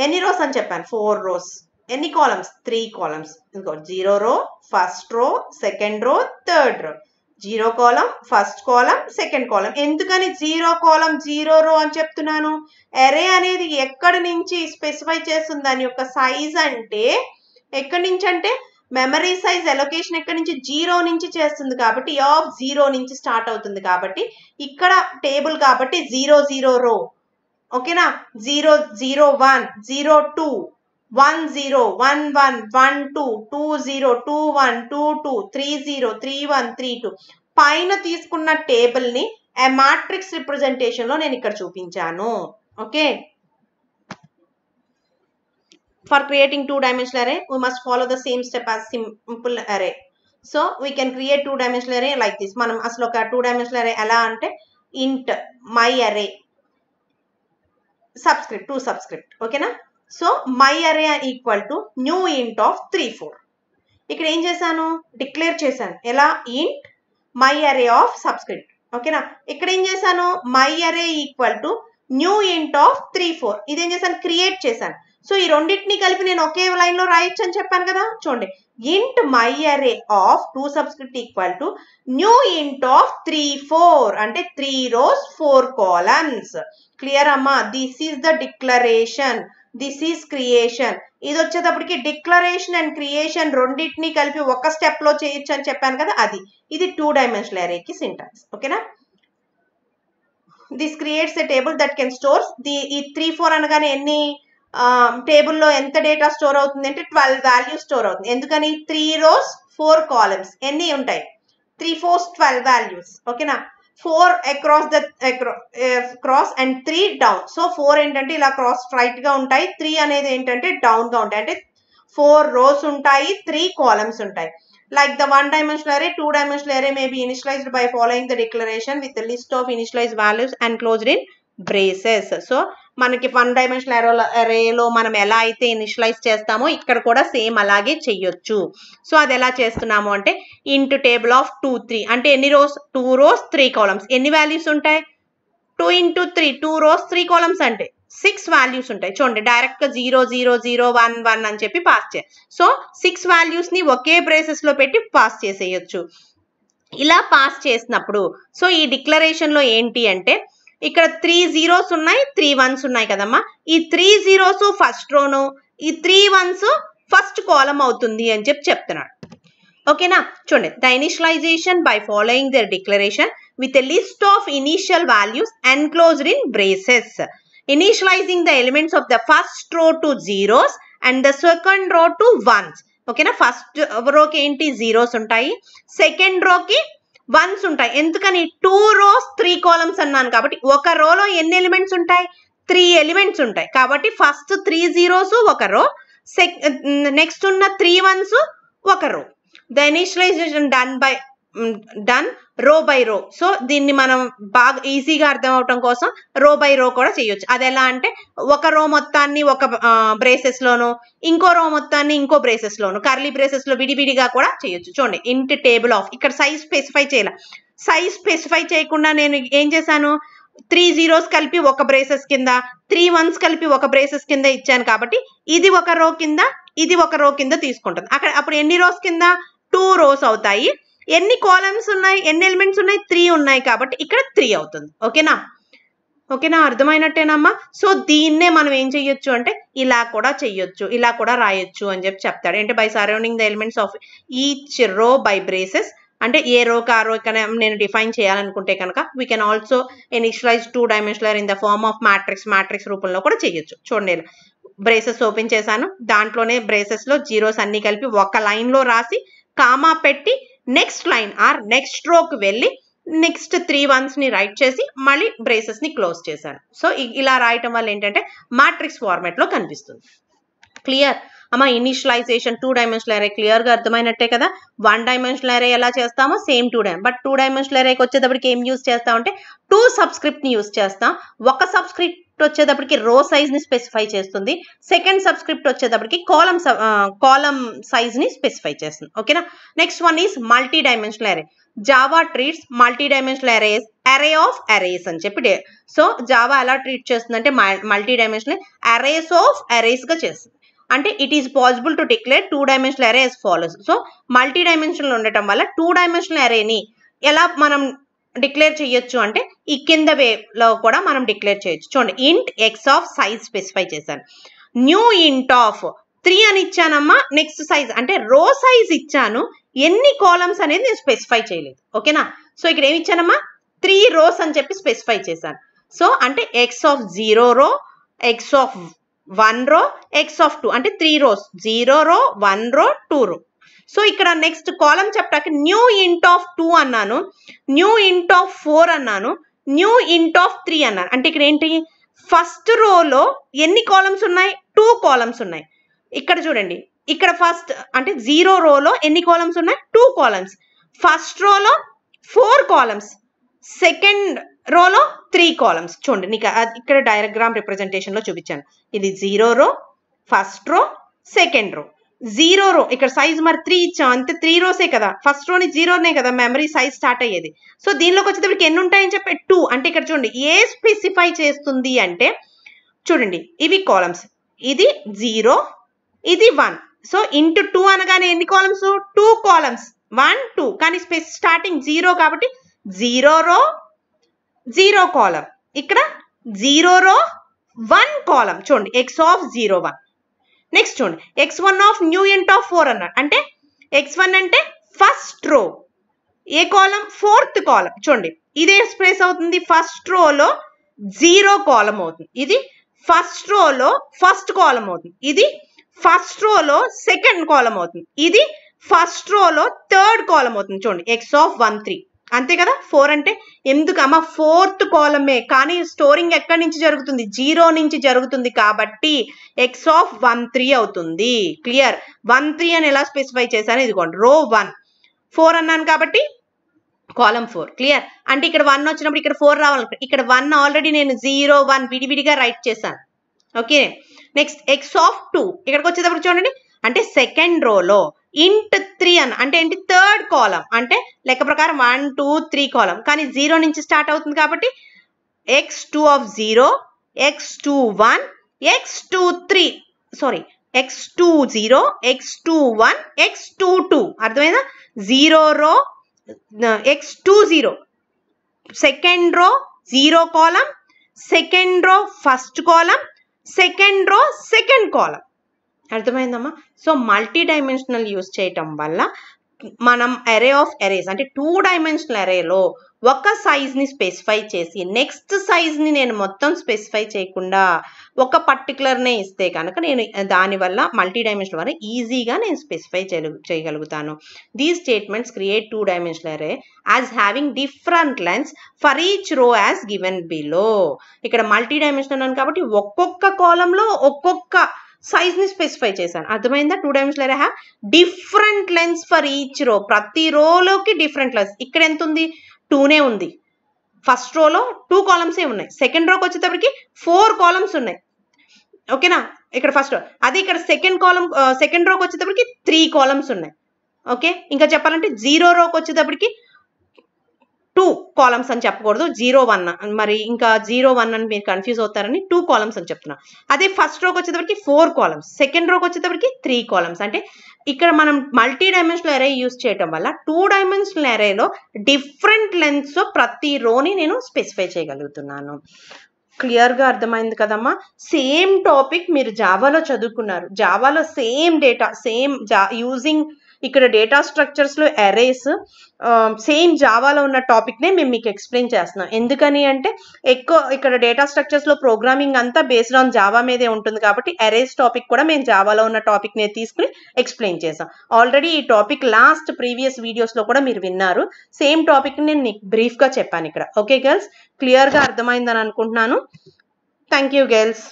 ఎన్ని రోస్ అని చెప్పాను? 4 రోస్. ఎన్ని కాలమ్స్? 3 కాలమ్స్. ఇంకో 0 రో, first row, second row, third row. 0 column, first column, second column. ఎందుకని 0 కాలమ్ 0 రో అని చెప్తున్నాను? అరే అనేది ఎక్కడి నుంచి స్పెసిఫై చేస్తుంది దాని యొక్క సైజ్ అంటే, ఎక్కడి నుంచి అంటే మెమరీ సైజ్ ఎలొకేషన్ ఎక్కడి నుంచి? 0 నుంచి చేస్తుంది కాబట్టి ఆఫ్ 0 నుంచి స్టార్ట్ అవుతుంది కాబట్టి ఇక్కడ టేబుల్ కాబట్టి 0 0 రో. ఓకేనా? 0 0 1 0 2 1 0 1 1 1 2 2 0 2 1 2 2 3 0 3 1 3 2. పైన తీసుకున్న టేబుల్ ని a matrix representation లో నేను ఇక్కడ చూపించాను. Okay, for creating two-dimensional array we must follow the same step as simple array. So we can create two-dimensional array like this. మనం అసలు ఒక two-dimensional array ఎలా అంటే int my array subscript 2 subscript. ఓకేనా? So my array equal to new int of 3 4. ఇక్కడ ఏం చేశాను? Declare చేశాను. ఎలా? int my array of subscript. ఓకేనా? ఇక్కడ ఏం చేశాను? my array equal to new int of 3 4. ఇదేం చేశాను? క్రియేట్ చేశాను. సో ఈ రెండింటిని కలిపి నేను ఒకే లైన్ లో రాయొచ్చు అని చెప్పాను కదా. చూడండి, int my array of 2 subscript equal to new int of 3 4 అంటే 3 rows 4 columns. క్లియర్ అమ్మా? This is the declaration, this is creation. ఇది వచ్చేటప్పటికి డిక్లరేషన్ అండ్ క్రియేషన్ రెండింటిని కలిపి ఒక స్టెప్ లో చేయొచ్చు అని చెప్పాను కదా, అది. ఇది 2-dimensional array కి సింటాక్స్. ఓకేనా? This creates a table that can stores ఈ 3 4 అనగానే ఎన్ని టేబుల్లో ఎంత డేటా స్టోర్ అవుతుంది అంటే 12 వాల్యూస్ స్టోర్ అవుతుంది. ఎందుకని? 3 rows 4 columns. ఎన్ని ఉంటాయి? 3 4 12 వాల్యూస్. ఓకేనా? 4 across the cross and 3 down. So 4 ఏంటంటే ఇలా క్రాస్ స్ట్రైట్ గా ఉంటాయి, 3 అనేది ఏంటంటే డౌన్ గా ఉంటాయి. అంటే 4 rows ఉంటాయి, 3 columns ఉంటాయి. Like the one-dimensional array, two-dimensional array may be initialized by following the declaration with the list of initialized values and closed in braces. So మనకి 1-dimensional arrayలో మనం ఎలా అయితే ఇనిషియలైజ్ చేస్తామో ఇక్కడ కూడా సేమ్ అలాగే చెయ్యొచ్చు. సో అది ఎలా చేస్తున్నాము అంటే ఇంటూ టేబుల్ ఆఫ్ 2 3 అంటే ఎన్ని రోస్? 2 rows 3 columns. ఎన్ని వాల్యూస్ ఉంటాయి? 2 into 3 2 rows 3 columns అంటే 6 వాల్యూస్ ఉంటాయి. చూడండి, డైరెక్ట్ గా 0 0 0 1 1 అని చెప్పి పాస్ చేయాలి. సో 6 వాల్యూస్ ని ఒకే బ్రేసెస్ లో పెట్టి పాస్ చేసేయచ్చు. ఇలా పాస్ చేసినప్పుడు సో ఈ డిక్లరేషన్ లో ఏంటి అంటే ఇక్కడ 3 zeros ఉన్నాయి, 3 1s ఉన్నాయి కదమ్మా. ఈ 3 zeros ఫస్ట్ రోను, ఈ 3 1s ఫస్ట్ కాలమ్ అవుతుంది అని చెప్తున్నాడు. ఓకేనా? చూడండి, the initialization by following their declaration with a list of initial values enclosed in braces, initializing the elements of the first row to zeros and the second row to ones. ఓకేనా, first రోకి ఏంటి zeros ఉంటాయి, second రోకి once ఉంటాయి. ఎందుకని 2 rows 3 columns అన్నాను కాబట్టి ఒక రోలో ఎన్ని ఎలిమెంట్స్ ఉంటాయి, 3 ఎలిమెంట్స్ ఉంటాయి. కాబట్టి ఫస్ట్ 3 zeros ఒక రో, నెక్స్ట్ ఉన్న 3 ones ఒక రో. The initialization done row by row. So దీన్ని మనం బాగా ఈజీగా అర్థం అవటం కోసం రో బై రో కూడా చేయొచ్చు. అది ఎలా అంటే ఒక రో మొత్తాన్ని ఒక బ్రేసెస్ లోను, ఇంకో రో మొత్తాన్ని ఇంకో బ్రేసెస్ లోను, కర్లీ బ్రేసెస్ లో విడివిడిగా కూడా చేయొచ్చు. చూడండి, ఇంట్ టేబుల్ ఆఫ్, ఇక్కడ సైజ్ స్పెసిఫై చేయాలి. సైజ్ స్పెసిఫై చేయకుండా నేను ఏం చేశాను, 3 zeros కలిపి ఒక బ్రేసెస్ కింద, 3 ones కలిపి ఒక బ్రేసెస్ కింద ఇచ్చాను. కాబట్టి ఇది ఒక రో కింద, ఇది ఒక రో కింద తీసుకుంటుంది. అక్కడ అప్పుడు ఎన్ని రోస్ కింద, 2 rows అవుతాయి. ఎన్ని కాలమ్స్ ఉన్నాయి, ఎన్ని ఎలిమెంట్స్ ఉన్నాయి, 3 ఉన్నాయి. కాబట్టి ఇక్కడ 3 అవుతుంది. ఓకేనా, ఓకేనా, అర్థమైనట్టేనమ్మా. సో దీన్నే మనం ఏం చెయ్యొచ్చు అంటే ఇలా కూడా చెయ్యొచ్చు, ఇలా కూడా రాయొచ్చు అని చెప్పి చెప్తాడు. అంటే by surrounding the elements of each row by braces, అంటే ఏ రోకి ఆ రో ఇక్కడ నేను డిఫైన్ చేయాలనుకుంటే కనుక we can also initialize 2 dimensional in the form of matrix రూపంలో కూడా చేయొచ్చు. చూడండి, బ్రేసెస్ ఓపెన్ చేశాను, దాంట్లోనే బ్రేసెస్ లో జీరోస్ అన్ని కలిపి ఒక లైన్ లో రాసి కామా పెట్టి నెక్స్ట్ లైన్ ఆర్ నెక్స్ట్ రోకి వెళ్ళి నెక్స్ట్ 3 ones ని రైట్ చేసి మళ్ళీ బ్రేసెస్ ని క్లోజ్ చేశాను. సో ఇలా రాయటం వల్ల ఏంటంటే మ్యాట్రిక్స్ ఫార్మాట్ లో కనిపిస్తుంది. క్లియర్ అమ్మా, ఇనిషియలైజేషన్ 2 dimensional array క్లియర్ గా అర్థమైనట్టే కదా. 1 dimensional array ఎలా చేస్తామో సేమ్ 2 dimensional, బట్ 2 dimensional arrayకి వచ్చేటప్పటికి ఏం యూజ్ చేస్తామంటే 2 subscript ని యూజ్ చేస్తాం. ఒక సబ్స్క్రిప్ట్ వచ్చేటప్పటికి రో సైజ్ ని స్పెసిఫై చేస్తుంది, సెకండ్ సబ్స్క్రిప్ట్ వచ్చేటప్పటికి కాలమ్ సైజ్ ని స్పెసిఫై చేస్తుంది. ఓకేనా, next one is multi dimensional అరే. Java treats multi dimensional arrays అరే ఆఫ్ అరేస్ అని చెప్పి. సో జావా ఎలా ట్రీట్ చేస్తుందంటే multi dimensional arrays of arrays గా చేస్తుంది. అంటే it is possible to declare 2 dimensional array as follows. So multi dimensional ఉండటం వల్ల 2 dimensional arrayని ఎలా మనం డిక్లేర్ చేయొచ్చు అంటే ఈ కింద వేలో కూడా మనం డిక్లేర్ చేయొచ్చు. చూడండి, ఇంట్ ఎక్స్ ఆఫ్ సైజ్ స్పెసిఫై చేశాను, న్యూ ఇంట్ ఆఫ్ 3 అని ఇచ్చానమ్మా. నెక్స్ట్ సైజ్ అంటే రో సైజ్ ఇచ్చాను, ఎన్ని కాలమ్స్ అనేది నేను స్పెసిఫై చేయలేదు. ఓకేనా, సో ఇక్కడ ఏమి ఇచ్చానమ్మా, 3 rows అని చెప్పి స్పెసిఫై చేశాను. సో అంటే X of 0 row, X of 1 row, X of 2 అంటే 3 rows, 0 row, 1 row, 2 row. So ఇక్కడ నెక్స్ట్ కాలం చెప్పడానికి న్యూ ఇంట్ ఆఫ్ 2 అన్నాను, న్యూ ఇంట్ ఆఫ్ 4 అన్నాను, న్యూ ఇంట్ ఆఫ్ 3 అన్నాను. అంటే ఇక్కడ ఏంటి, ఫస్ట్ రోలో ఎన్ని కాలమ్స్ ఉన్నాయి, 2 columns ఉన్నాయి. ఇక్కడ చూడండి, ఇక్కడ ఫస్ట్ అంటే 0 rowలో ఎన్ని కాలమ్స్ ఉన్నాయి, 2 columns. ఫస్ట్ రోలో 4 columns, సెకండ్ రోలో 3 columns. చూడండి, నీకు ఇక్కడ డయాగ్రామ్ రిప్రజెంటేషన్ లో చూపించాను. ఇది 0 row, first row, second row. 0 row ఇక్కడ సైజ్ మరి 3 ఇచ్చాం, అంతే 3 rows కదా. ఫస్ట్ రోని 0నే కదా మెమరీ సైజ్ స్టార్ట్ అయ్యేది. సో దీనిలోకి వచ్చేటప్పటికి ఎన్ని ఉంటాయని చెప్పి 2. అంటే ఇక్కడ చూడండి ఏ స్పెసిఫై చేస్తుంది అంటే చూడండి, ఇవి కాలమ్స్, ఇది 0, ఇది 1. సో ఇంటూ 2 అనగానే ఎన్ని కాలమ్స్, 2 columns, 1 2. కానీ స్టార్టింగ్ 0 కాబట్టి 0 row 0 column. ఇక్కడ 0 row 1 column. చూడండి, ఎక్స్ ఆఫ్ 0 1. నెక్స్ట్ చూడండి, x1 of new int of 4 అన్నాడు. అంటే x1 అంటే ఫస్ట్ రో, ఏ కాలం, 4th column. చూడండి, ఇదే స్పేస్ అవుతుంది, ఫస్ట్ రోలో 0 column అవుతుంది, ఇది ఫస్ట్ రోలో ఫస్ట్ కాలం అవుతుంది, ఇది ఫస్ట్ రోలో సెకండ్ కాలం అవుతుంది, ఇది ఫస్ట్ రోలో 3rd column అవుతుంది. చూడండి, ఎక్స్ ఆఫ్ 1 3. అంతే కదా. 4 అంటే ఎందుకమ్మా 4th column, కానీ స్టోరింగ్ ఎక్కడి నుంచి జరుగుతుంది, 0 నుంచి జరుగుతుంది కాబట్టి ఎక్స్ ఆఫ్ 1 3 అవుతుంది. క్లియర్, 1 3 అని ఎలా స్పెసిఫై చేశాను, ఇదిగోండి రో 1 4 అన్నాను కాబట్టి కాలం 4. క్లియర్, అంటే ఇక్కడ 1 వచ్చినప్పుడు ఇక్కడ 4 రావాలి. ఇక్కడ 1 ఆల్రెడీ నేను 0 1 విడివిడిగా రైట్ చేశాను. ఓకే, నెక్స్ట్ ఎక్స్ ఆఫ్ 2 ఇక్కడికి వచ్చేటప్పుడు చూడండి, అంటే సెకండ్ రోలో ఇంట్ 3 అన్న అంటే ఏంటి, 3rd column. అంటే లెక్క ప్రకారం 1 2 3 column, కానీ 0 నుంచి స్టార్ట్ అవుతుంది కాబట్టి x2 of 0, x2 1, x2 3, sorry x2 0, x2 1, x2 2. అర్థమైందా, 0 row x2 0, second row 0 column, second row first column, second row second column. అర్థమైందమ్మా. సో మల్టీ డైమెన్షనల్ యూజ్ చేయటం వల్ల మనం అరే ఆఫ్ అరేస్ అంటే 2 డైమెన్షనల్ అరేలో ఒక సైజ్ని స్పెసిఫై చేసి నెక్స్ట్ సైజ్ని నేను మొత్తం స్పెసిఫై చేయకుండా ఒక పర్టికులర్నే ఇస్తే కనుక నేను దానివల్ల మల్టీ డైమెన్షనల్ అరే ఈజీగా నేను స్పెసిఫై చేయగలుగుతాను. దీస్ స్టేట్మెంట్స్ క్రియేట్ 2 డైమెన్షనల్ అరే as having different lens for each row as given below. ఇక్కడ మల్టీ డైమెన్షనల్ అని కాబట్టి ఒక్కొక్క కాలంలో ఒక్కొక్క సైజ్ని స్పెసిఫై చేశాను. అర్థమైందా? 2 డైమెన్షనల్ అరే have different lens for each row. ప్రతి రోలోకి డిఫరెంట్ లెన్స్. ఇక్కడ ఎంత ఉంది? 2నే ఉంది. ఫస్ట్ రోలో 2 కాలమ్సే ఉన్నాయి. సెకండ్ రోకి వచ్చేటప్పటికి 4 కాలమ్స్ ఉన్నాయి. ఓకేనా? ఇక్కడ ఫస్ట్ రో. అదే ఇక్కడ సెకండ్ రోకి వచ్చేటప్పటికి 3 కాలమ్స్ ఉన్నాయి. ఓకే, ఇంకా చెప్పాలంటే 0 రోకి వచ్చేటప్పటికి 2 కాలమ్స్ అని చెప్పకూడదు, 0, 1. మరి ఇంకా 0, 1 అని మీరు కన్ఫ్యూజ్ అవుతారని 2 కాలమ్స్ అని చెప్తున్నా. అదే ఫస్ట్ రోకి వచ్చేటప్పటికి 4 కాలమ్స్, సెకండ్ రోకి వచ్చేటప్పటికి 3 కాలమ్స్. అంటే ఇక్కడ మనం మల్టీ డైమెన్షనల్ అరే యూజ్ చేయడం వల్ల 2 డైమెన్షనల్ అరేలో డిఫరెంట్ లెన్స్ ప్రతి రోని నేను స్పెసిఫై చేయగలుగుతున్నాను. క్లియర్గా అర్థమైంది కదమ్మా? సేమ్ టాపిక్ మీరు జావాలో చదువుకున్నారు. జావాలో సేమ్ డేటా, సేమ్ యూజింగ్ ఇక్కడ డేటా స్ట్రక్చర్స్లో అరేస్ సేమ్ జావాలో ఉన్న టాపిక్నే మేము మీకు ఎక్స్ప్లెయిన్ చేస్తున్నాం. ఎందుకని అంటే ఎక్కువ ఇక్కడ డేటా స్ట్రక్చర్స్లో ప్రోగ్రామింగ్ అంతా బేస్డ్ ఆన్ జావా మీదే ఉంటుంది కాబట్టి అరేస్ టాపిక్ కూడా మేము జావాలో ఉన్న టాపిక్నే తీసుకుని ఎక్స్ప్లెయిన్ చేసాం. ఆల్రెడీ ఈ టాపిక్ లాస్ట్ ప్రీవియస్ వీడియోస్లో కూడా మీరు విన్నారు. సేమ్ టాపిక్ నేను మీకు బ్రీఫ్గా చెప్పాను ఇక్కడ. ఓకే గర్ల్స్, క్లియర్గా అర్థమైందని అనుకుంటున్నాను. Thank you girls.